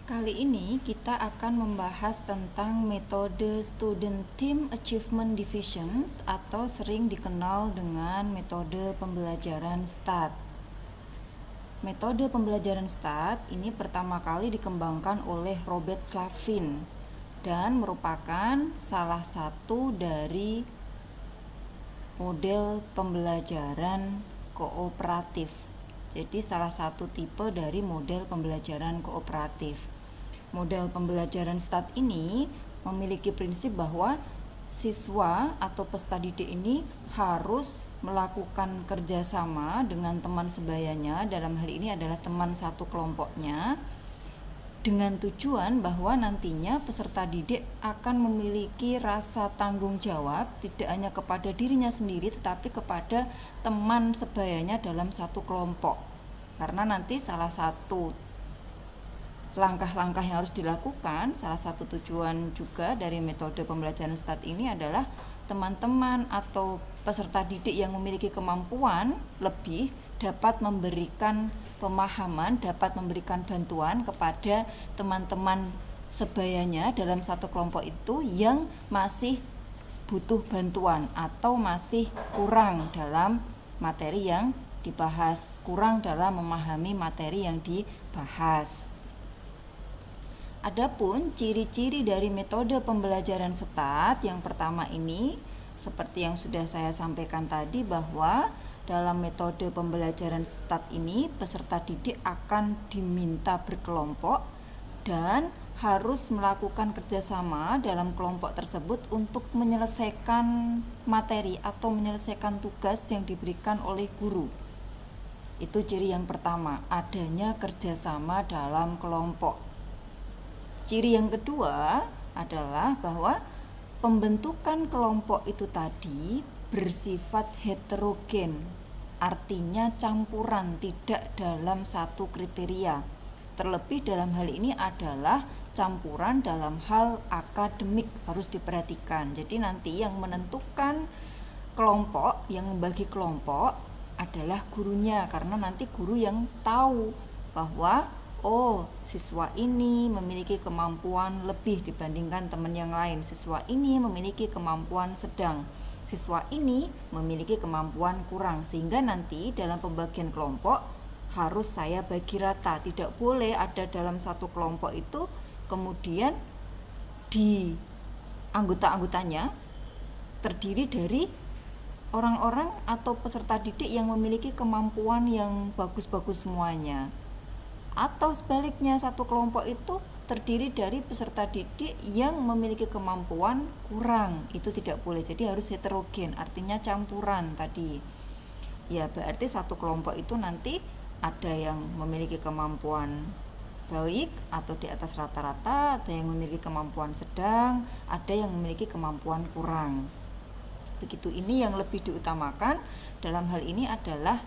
Kali ini kita akan membahas tentang metode Student Team Achievement Divisions atau sering dikenal dengan metode pembelajaran STAT. Metode pembelajaran STAT ini pertama kali dikembangkan oleh Robert Slavin dan merupakan salah satu dari model pembelajaran kooperatif. Jadi salah satu tipe dari model pembelajaran kooperatif. Model pembelajaran STAT ini memiliki prinsip bahwa siswa atau peserta didik ini harus melakukan kerjasama dengan teman sebayanya, dalam hal ini adalah teman satu kelompoknya, dengan tujuan bahwa nantinya peserta didik akan memiliki rasa tanggung jawab tidak hanya kepada dirinya sendiri tetapi kepada teman sebayanya dalam satu kelompok. Karena nanti salah satu langkah-langkah yang harus dilakukan, salah satu tujuan juga dari metode pembelajaran STAT ini adalah teman-teman atau peserta didik yang memiliki kemampuan lebih dapat memberikan pemahaman, dapat memberikan bantuan kepada teman-teman sebayanya dalam satu kelompok itu yang masih butuh bantuan atau masih kurang dalam materi yang dibahas, kurang dalam memahami materi yang dibahas. Adapun ciri-ciri dari metode pembelajaran STAT yang pertama ini, seperti yang sudah saya sampaikan tadi, bahwa dalam metode pembelajaran STAT ini peserta didik akan diminta berkelompok dan harus melakukan kerjasama dalam kelompok tersebut untuk menyelesaikan materi atau menyelesaikan tugas yang diberikan oleh guru. Itu ciri yang pertama, adanya kerjasama dalam kelompok. Ciri yang kedua adalah bahwa pembentukan kelompok itu tadi bersifat heterogen, artinya campuran, tidak dalam satu kriteria. Terlebih dalam hal ini adalah campuran dalam hal akademik, harus diperhatikan. Jadi nanti yang menentukan kelompok, yang membagi kelompok adalah gurunya, karena nanti guru yang tahu bahwa siswa ini memiliki kemampuan lebih dibandingkan teman yang lain, siswa ini memiliki kemampuan sedang, siswa ini memiliki kemampuan kurang, sehingga nanti dalam pembagian kelompok harus saya bagi rata. Tidak boleh ada dalam satu kelompok itu kemudian di anggota-anggotanya terdiri dari orang-orang atau peserta didik yang memiliki kemampuan yang bagus-bagus semuanya, atau sebaliknya satu kelompok itu terdiri dari peserta didik yang memiliki kemampuan kurang. Itu tidak boleh. Jadi harus heterogen, artinya campuran tadi. Ya, berarti satu kelompok itu nanti ada yang memiliki kemampuan baik atau di atas rata-rata, ada yang memiliki kemampuan sedang, ada yang memiliki kemampuan kurang. Begitu. Ini yang lebih diutamakan dalam hal ini adalah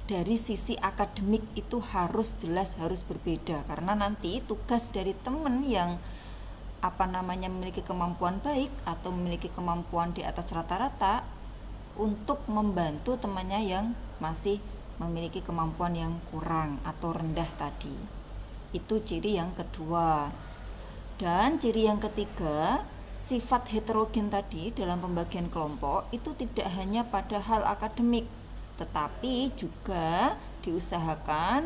dari sisi akademik itu harus jelas, harus berbeda, karena nanti tugas dari teman yang memiliki kemampuan baik atau memiliki kemampuan di atas rata-rata untuk membantu temannya yang masih memiliki kemampuan yang kurang atau rendah tadi. Itu ciri yang kedua. Dan ciri yang ketiga, sifat heterogen tadi dalam pembagian kelompok itu tidak hanya pada hal akademik, tetapi juga diusahakan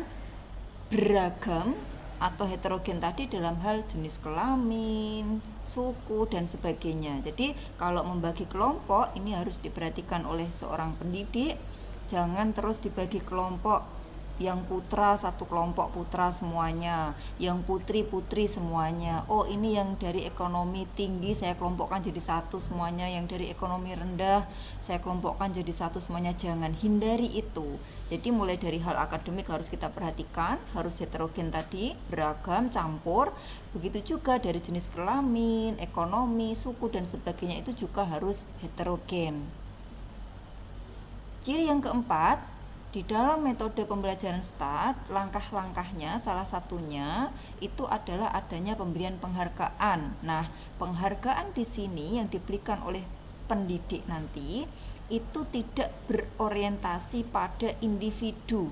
beragam atau heterogen tadi dalam hal jenis kelamin, suku, dan sebagainya. Jadi kalau membagi kelompok ini harus diperhatikan oleh seorang pendidik. Jangan terus dibagi kelompok, yang putra satu kelompok putra semuanya, yang putri semuanya. Ini yang dari ekonomi tinggi saya kelompokkan jadi satu semuanya, yang dari ekonomi rendah saya kelompokkan jadi satu semuanya. Jangan, hindari itu. Jadi mulai dari hal akademik harus kita perhatikan, harus heterogen tadi, beragam, campur. Begitu juga dari jenis kelamin, ekonomi, suku, dan sebagainya itu juga harus heterogen. Ciri yang keempat, di dalam metode pembelajaran STAT, langkah-langkahnya salah satunya itu adalah adanya pemberian penghargaan. Nah, penghargaan di sini yang diberikan oleh pendidik nanti itu tidak berorientasi pada individu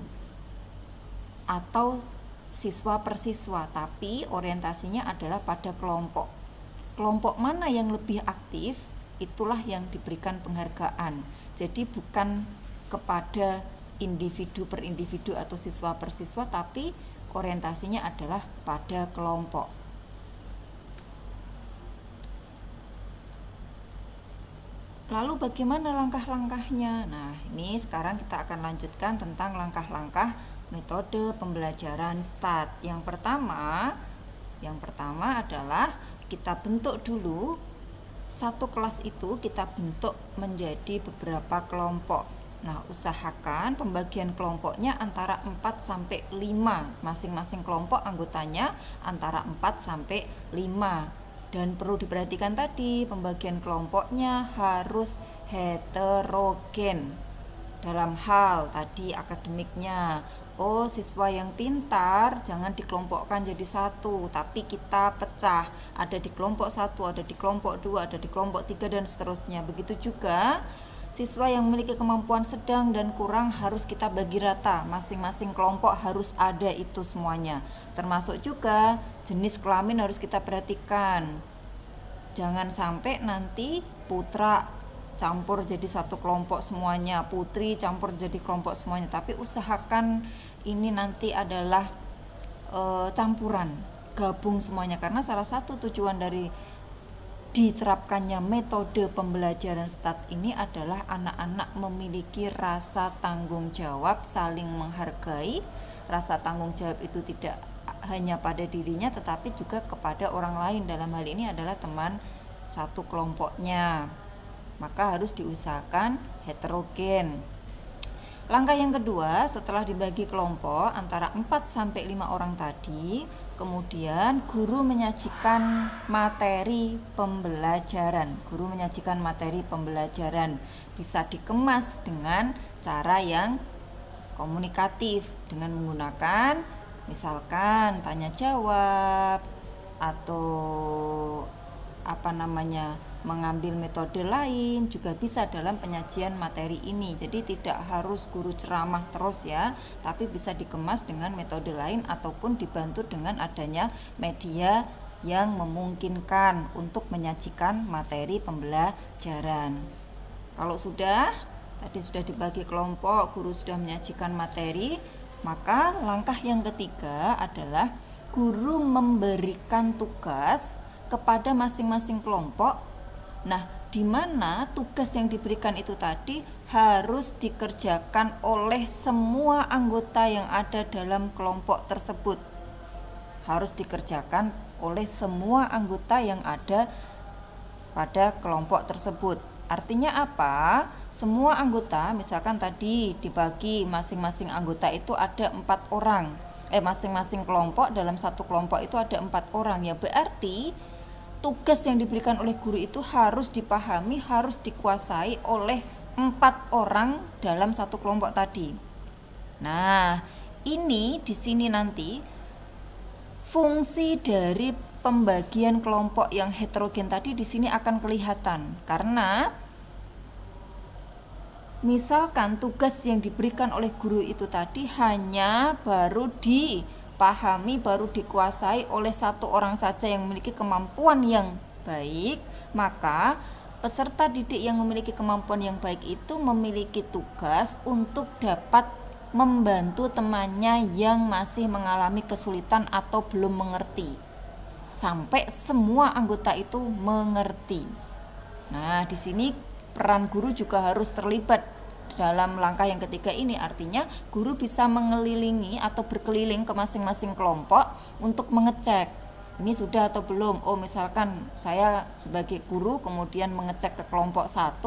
atau siswa per siswa, tapi orientasinya adalah pada kelompok. Kelompok mana yang lebih aktif, itulah yang diberikan penghargaan. Jadi bukan kepada individu per individu atau siswa per siswa, tapi orientasinya adalah pada kelompok. Lalu bagaimana langkah-langkahnya? Nah, ini sekarang kita akan lanjutkan tentang langkah-langkah metode pembelajaran STAT. Yang pertama adalah kita bentuk dulu satu kelas itu, kita bentuk menjadi beberapa kelompok. Nah, usahakan pembagian kelompoknya antara 4 sampai 5. Masing-masing kelompok anggotanya antara 4 sampai 5. Dan perlu diperhatikan tadi, pembagian kelompoknya harus heterogen. Dalam hal tadi akademiknya, siswa yang pintar jangan dikelompokkan jadi satu, tapi kita pecah. Ada di kelompok 1, ada di kelompok 2, ada di kelompok 3, dan seterusnya. Begitu juga siswa yang memiliki kemampuan sedang dan kurang harus kita bagi rata. Masing-masing kelompok harus ada itu semuanya. Termasuk juga jenis kelamin harus kita perhatikan. Jangan sampai nanti putra campur jadi satu kelompok semuanya, putri campur jadi kelompok semuanya. Tapi usahakan ini nanti adalah campuran, gabung semuanya. Karena salah satu tujuan dari diterapkannya metode pembelajaran STAT ini adalah anak-anak memiliki rasa tanggung jawab, saling menghargai. Rasa tanggung jawab itu tidak hanya pada dirinya tetapi juga kepada orang lain, dalam hal ini adalah teman satu kelompoknya. Maka harus diusahakan heterogen. Langkah yang kedua, setelah dibagi kelompok antara 4 sampai 5 orang tadi, kemudian guru menyajikan materi pembelajaran. Bisa dikemas dengan cara yang komunikatif dengan menggunakan misalkan tanya jawab atau mengambil metode lain juga bisa dalam penyajian materi ini. Jadi tidak harus guru ceramah terus ya, tapi bisa dikemas dengan metode lain ataupun dibantu dengan adanya media yang memungkinkan untuk menyajikan materi pembelajaran. Kalau tadi sudah dibagi kelompok, guru sudah menyajikan materi, maka langkah yang ketiga adalah guru memberikan tugas kepada masing-masing kelompok. Nah, di mana tugas yang diberikan itu tadi harus dikerjakan oleh semua anggota yang ada dalam kelompok tersebut. Harus dikerjakan oleh semua anggota yang ada pada kelompok tersebut. Artinya apa? Semua anggota, misalkan tadi dibagi masing-masing anggota itu ada 4 orang. Masing-masing kelompok dalam satu kelompok itu ada 4 orang. Ya berarti tugas yang diberikan oleh guru itu harus dipahami, harus dikuasai oleh 4 orang dalam satu kelompok tadi. Nah, ini di sini nanti fungsi dari pembagian kelompok yang heterogen tadi di sini akan kelihatan. Karena misalkan tugas yang diberikan oleh guru itu tadi hanya baru dipahami, baru dikuasai oleh satu orang saja yang memiliki kemampuan yang baik, maka peserta didik yang memiliki kemampuan yang baik itu memiliki tugas untuk dapat membantu temannya yang masih mengalami kesulitan atau belum mengerti, sampai semua anggota itu mengerti. Nah, di sini peran guru juga harus terlibat dalam langkah yang ketiga ini. Artinya guru bisa mengelilingi atau berkeliling ke masing-masing kelompok untuk mengecek ini sudah atau belum. Misalkan saya sebagai guru kemudian mengecek ke kelompok 1,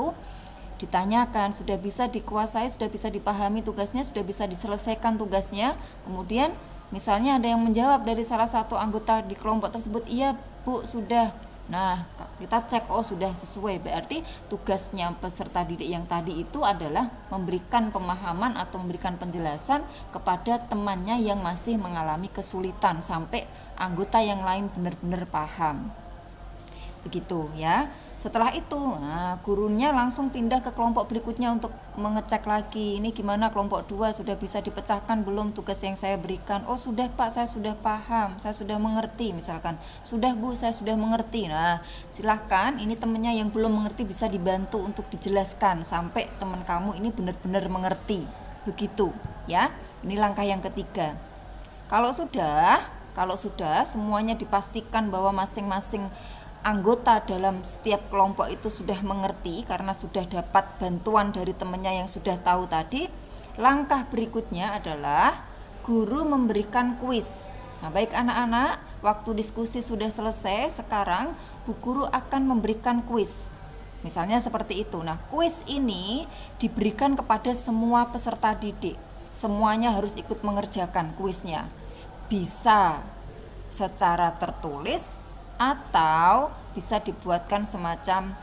ditanyakan sudah bisa dikuasai, sudah bisa dipahami tugasnya, sudah bisa diselesaikan tugasnya. Kemudian misalnya ada yang menjawab dari salah satu anggota di kelompok tersebut, iya Bu sudah. Nah, kita cek sudah sesuai. Berarti tugasnya peserta didik yang tadi itu adalah memberikan pemahaman atau memberikan penjelasan kepada temannya yang masih mengalami kesulitan sampai anggota yang lain benar-benar paham. Begitu ya. Setelah itu, gurunya langsung pindah ke kelompok berikutnya untuk mengecek lagi, ini gimana kelompok 2 sudah bisa dipecahkan belum tugas yang saya berikan. Oh sudah Pak, saya sudah paham, saya sudah mengerti, misalkan. Sudah Bu, saya sudah mengerti. Nah silahkan, ini temennya yang belum mengerti bisa dibantu untuk dijelaskan sampai teman kamu ini benar-benar mengerti. Begitu ya, ini langkah yang ketiga. Kalau sudah semuanya dipastikan bahwa masing-masing anggota dalam setiap kelompok itu sudah mengerti karena sudah dapat bantuan dari temannya yang sudah tahu tadi, langkah berikutnya adalah guru memberikan kuis. Nah, baik anak-anak, waktu diskusi sudah selesai, sekarang Bu Guru akan memberikan kuis. Misalnya seperti itu. Nah, kuis ini diberikan kepada semua peserta didik. Semuanya harus ikut mengerjakan kuisnya. Bisa secara tertulis atau bisa dibuatkan semacam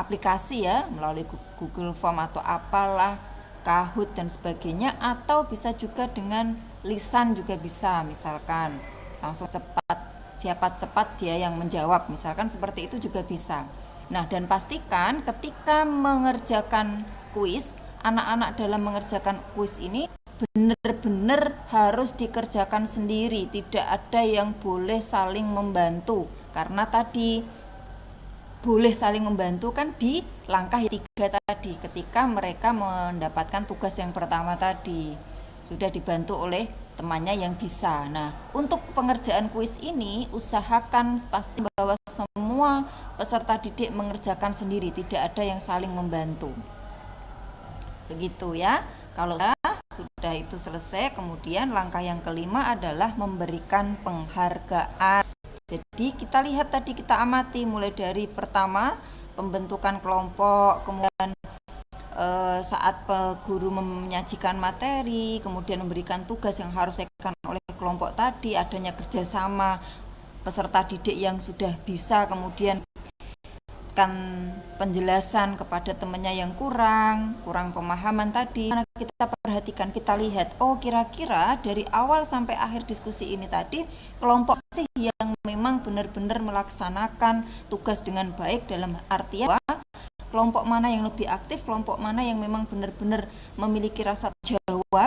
aplikasi ya, melalui Google Form atau apalah, Kahoot dan sebagainya, atau bisa juga dengan lisan juga bisa, misalkan langsung siapa cepat dia yang menjawab, misalkan seperti itu juga bisa. Nah, dan pastikan ketika mengerjakan kuis, anak-anak dalam mengerjakan kuis ini benar-benar harus dikerjakan sendiri, tidak ada yang boleh saling membantu, karena tadi boleh saling membantu kan di langkah 3 tadi, ketika mereka mendapatkan tugas yang pertama tadi sudah dibantu oleh temannya yang bisa. Nah, untuk pengerjaan kuis ini usahakan pasti bahwa semua peserta didik mengerjakan sendiri, tidak ada yang saling membantu. Begitu ya. Kalau sudah itu selesai, kemudian langkah yang kelima adalah memberikan penghargaan. Jadi kita lihat tadi, kita amati mulai dari pertama pembentukan kelompok, kemudian saat guru menyajikan materi, kemudian memberikan tugas yang harus dilakukan oleh kelompok tadi, adanya kerjasama peserta didik yang sudah bisa, kemudian kan penjelasan kepada temannya yang kurang pemahaman tadi. Karena kita perhatikan, kita lihat, oh kira-kira dari awal sampai akhir diskusi ini tadi kelompok sih yang memang benar-benar melaksanakan tugas dengan baik, dalam artian kelompok mana yang lebih aktif, kelompok mana yang memang benar-benar memiliki rasa jawab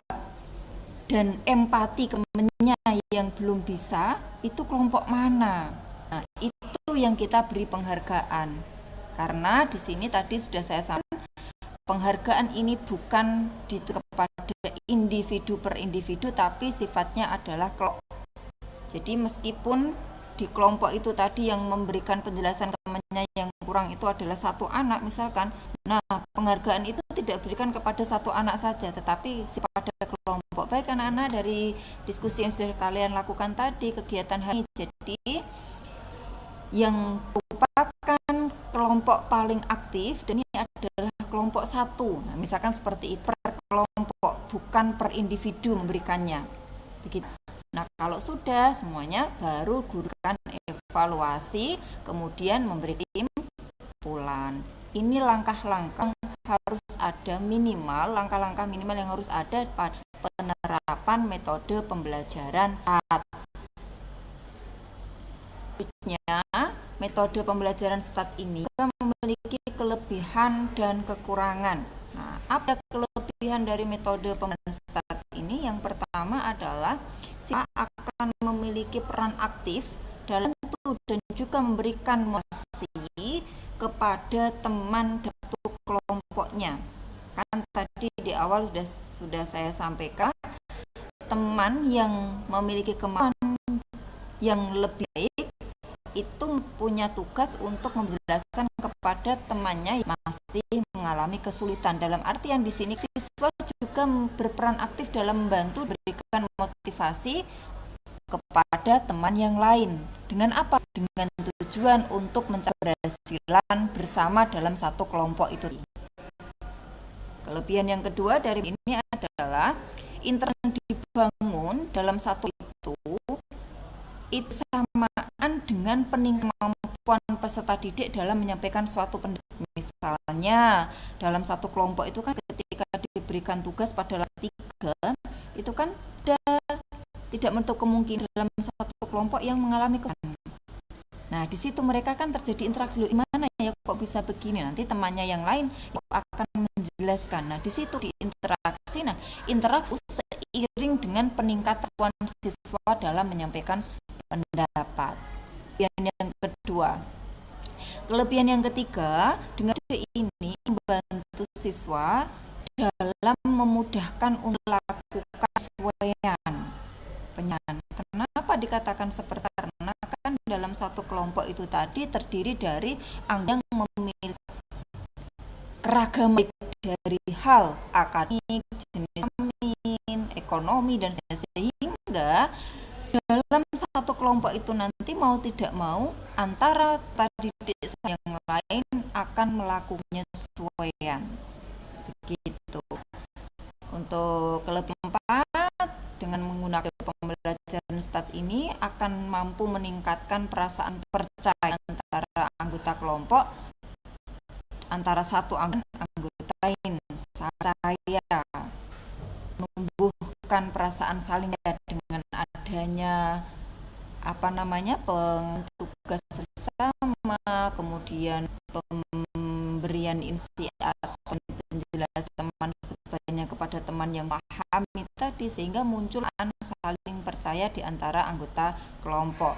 dan empati ke temannya yang belum bisa, itu kelompok mana. Nah, itu yang kita beri penghargaan. Karena di sini tadi sudah saya sampaikan, penghargaan ini bukan kepada individu per individu, tapi sifatnya adalah kelompok. Jadi meskipun di kelompok itu tadi yang memberikan penjelasan ke temannya yang kurang itu adalah satu anak misalkan, nah penghargaan itu tidak diberikan kepada satu anak saja, tetapi pada kelompok. Baik anak-anak, dari diskusi yang sudah kalian lakukan tadi, kegiatan hari ini, jadi yang merupakan kelompok paling aktif dan ini adalah kelompok 1. Nah, misalkan seperti itu, per kelompok, bukan per individu memberikannya. Begitu. Nah, kalau sudah semuanya, baru guru akan evaluasi, kemudian memberi kesimpulan. Ini langkah-langkah harus ada minimal, langkah-langkah minimal yang harus ada pada penerapan metode pembelajaran. Metode pembelajaran STAT ini memiliki kelebihan dan kekurangan. Nah, apa kelebihan dari metode pembelajaran STAT ini? Yang pertama adalah siswa akan memiliki peran aktif dalam itu dan juga memberikan motivasi kepada teman satu kelompoknya. Kan tadi di awal sudah saya sampaikan, teman yang memiliki kemampuan yang lebih baik itu punya tugas untuk menjelaskan kepada temannya yang masih mengalami kesulitan. Dalam artian di sini siswa juga berperan aktif dalam membantu berikan motivasi kepada teman yang lain. Dengan apa? Dengan tujuan untuk mencapai keberhasilan bersama dalam satu kelompok itu. Kelebihan yang kedua dari ini adalah interaksi yang dibangun dalam satu itu samaan dengan peningkatan kemampuan peserta didik dalam menyampaikan suatu pendidikan. Misalnya dalam satu kelompok itu kan ketika diberikan tugas pada 3, itu kan tidak menutup kemungkinan dalam satu kelompok yang mengalami kesulitan. Nah, di situ mereka kan terjadi interaksi, gimana kok bisa begini, nanti temannya yang lain akan menjelaskan. Nah, di situ di interaksi. Nah, interaksi seiring dengan peningkatan siswa dalam menyampaikan pendapat. Yang kedua, kelebihan yang ketiga, dengan ini membantu siswa dalam memudahkan untuk melakukan penyesuaian. Kenapa dikatakan seperti karena kan dalam satu kelompok itu tadi terdiri dari anggota yang memiliki keragaman dari hal akademik, jenis kelamin, ekonomi dan sehingga dalam satu kelompok itu nanti mau tidak mau antara tadi yang lain akan melakukan penyesuaian. Begitu. Untuk kelebihan 4, dengan menggunakan pembelajaran STAT ini akan mampu meningkatkan perasaan percaya antara anggota kelompok, antara satu anggota lain, saya menumbuhkan perasaan saling dengan adanya tugas bersama, kemudian pemberian insight atau penjelasan teman sebanyak kepada teman yang memahami tadi, sehingga muncul saling percaya di antara anggota kelompok.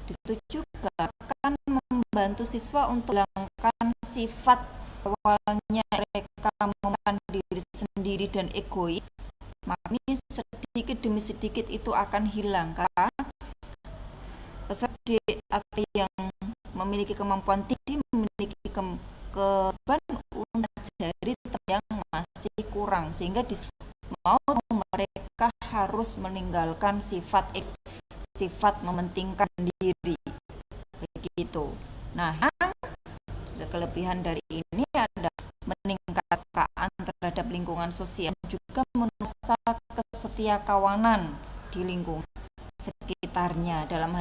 Di situ juga akan membantu siswa untuk menghilangkan sifat awalnya mereka mementingkan diri sendiri dan egois, makanya sedikit demi sedikit itu akan hilang karena peserta atau yang memiliki kemampuan tinggi memiliki kebeban untuk mengajari yang masih kurang, sehingga mau mereka harus meninggalkan sifat mementingkan diri, begitu. Nah, kelebihan dari ini ada meningkatkan terhadap lingkungan sosial, juga merasa kesetiakawanan di lingkungan sekitarnya dalam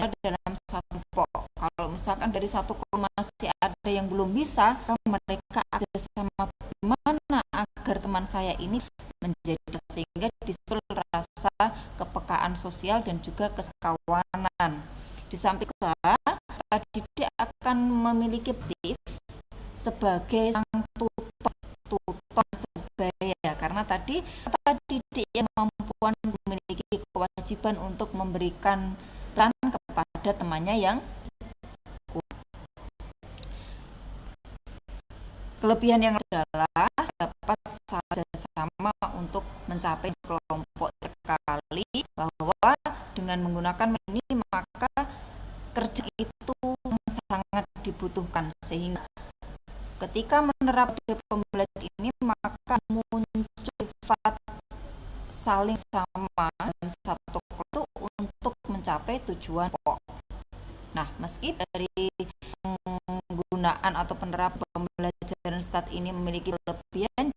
satu kelompok. Kalau misalkan dari satu kelompok masih ada yang belum bisa, mereka ada sama bagaimana agar teman saya ini menjadi, sehingga disusul rasa kepekaan sosial dan juga kesekawanan. Di samping itu, tadi dia akan memiliki tips sebagai sang tutor sebaya, karena tadi dia mampuan memiliki kewajiban untuk memberikan peran kepada temannya yang kurang. Kelebihan yang adalah dapat saja sama untuk mencapai kelompok sekali, bahwa dengan menggunakan ini maka kerja itu sangat dibutuhkan, sehingga ketika menerapkan pembelajaran ini maka muncul sifat saling sama dalam satu kelompok untuk mencapai tujuan pokok. Nah, meski dari penggunaan atau penerapan pembelajaran STAT ini memiliki kelebihan,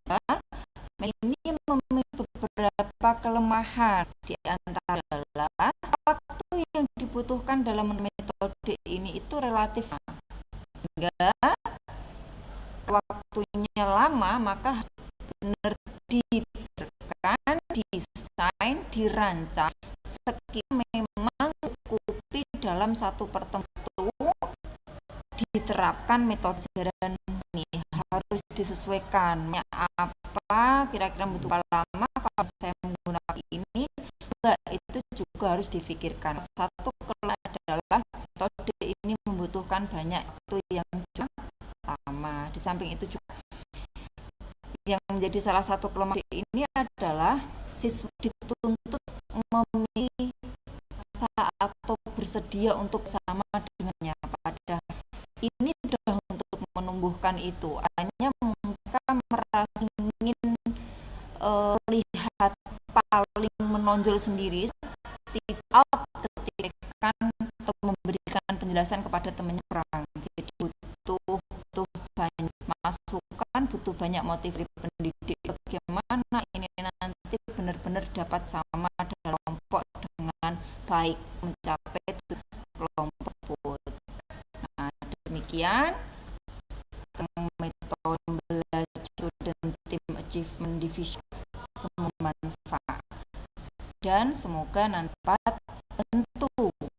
ini memiliki beberapa kelemahan. Di antara adalah waktu yang dibutuhkan dalam metode ini itu relatif, hingga waktunya lama, maka benar diberikan, desain, dirancang sekiranya memang cukupi dalam satu pertemuan diterapkan metode pembelajaran ini, harus disesuaikan apa kira-kira butuh lama kalau saya menggunakan ini, itu juga harus difikirkan. Satu adalah metode ini membutuhkan banyak waktu yang lama. Di samping itu juga yang menjadi salah satu kelemahan ini adalah siswa dituntut memilih atau bersedia untuk sama dengannya, pada ini sudah untuk menumbuhkan itu, hanya mereka merasa ingin lihat paling menonjol sendiri, tidak ketika atau memberikan penjelasan kepada temannya kurang. Jadi butuh banyak masukan, butuh banyak motivasi pendidik, bagaimana ini nanti benar-benar dapat sama dalam kelompok dengan baik, mencapai kelompok tersebut. Nah, demikian tentang metode belajar dan tim achievement division, semua manfaat, dan semoga nanti